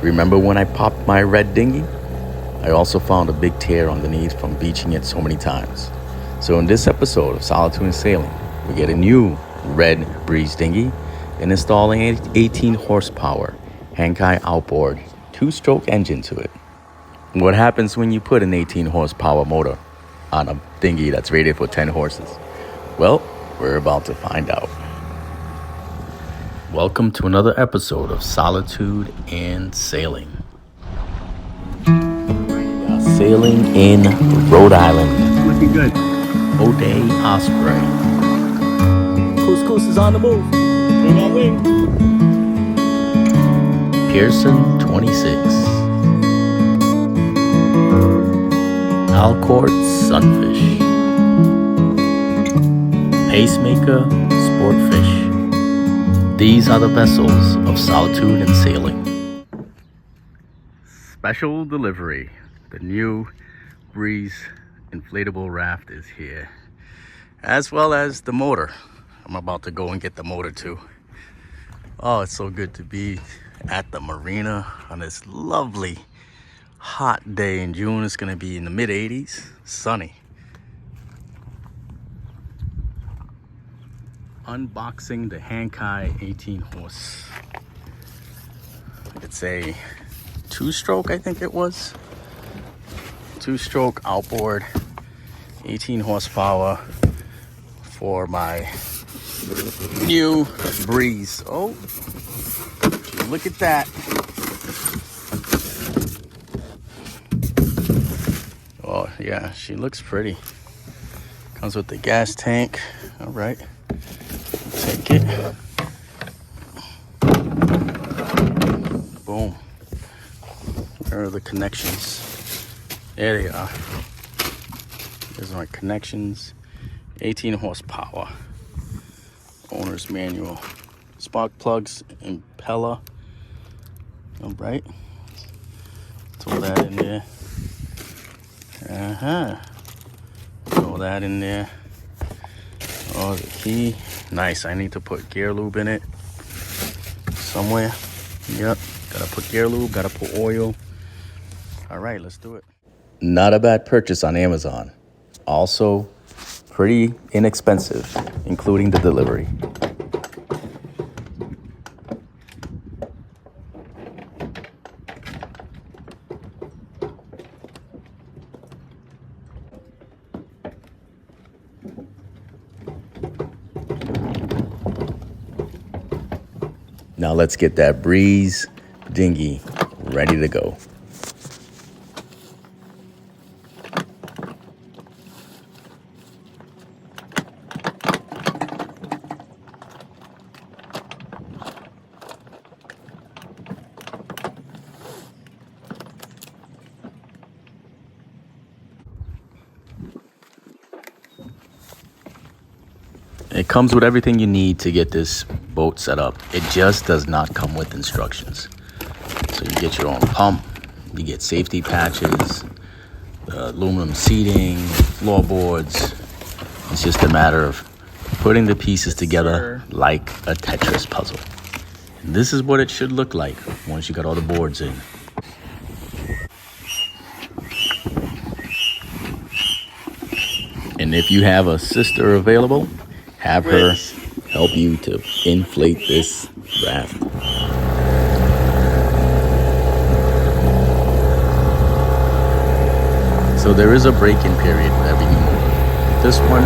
Remember when I popped my red dinghy? I also found a big tear underneath from beaching it so many times. So in this episode of Solitude and Sailing, we get a new red breeze dinghy and install an 18 horsepower Dinghy Outboard 2-stroke engine to it. What happens when you put an 18 horsepower motor on a dinghy that's rated for 10 horses? Well, we're about to find out. Welcome to another episode of Solitude and Sailing. Sailing in Rhode Island. Looking good. O'Day Osprey. Couscous is on the move. Wing on wing. Pearson 26. Alcourt Sunfish. Pacemaker Sportfish. These are the vessels of Solitude and Sailing. Special delivery. The new Breeze inflatable raft is here, as well as the motor. I'm about to go and get the motor too. Oh, it's so good to be at the marina on this lovely hot day in June. It's gonna be in the mid 80s, sunny. Unboxing the Dinghy 18 horse. It's a 2-stroke, I think it was. 2-stroke outboard, 18 horsepower for my new Breeze. Oh, look at that. Oh yeah, she looks pretty. Comes with the gas tank. All right, take it. Boom. Where are the connections? There they are. There's my connections. 18 horsepower. Owner's manual. Spark plugs, impeller. All right. Throw that in there. Throw that in there. Oh, the key. Nice. I need to put gear lube in it somewhere. Yep. Gotta put gear lube. Gotta put oil. All right, let's do it. Not a bad purchase on Amazon. Also, pretty inexpensive, including the delivery. Now let's get that Breeze dinghy ready to go. It comes with everything you need to get this boat set up. It just does not come with instructions. So you get your own pump, you get safety patches, aluminum seating, floorboards. It's just a matter of putting the pieces together like a Tetris puzzle. And this is what it should look like once you got all the boards in. And if you have a sister available, have her help you to inflate this raft. So there is a break-in period with every new motor. This one,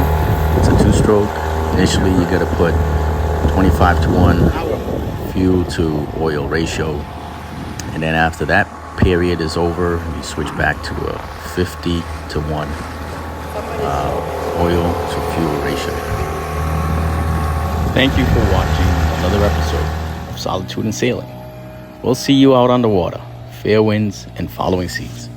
it's a 2-stroke. Initially, you gotta put 25-to-1 fuel to oil ratio. And then after that period is over, you switch back to a 50-to-1 oil to fuel ratio. Thank you for watching another episode of Solitude and Sailing. We'll see you out on the water, fair winds and following seas.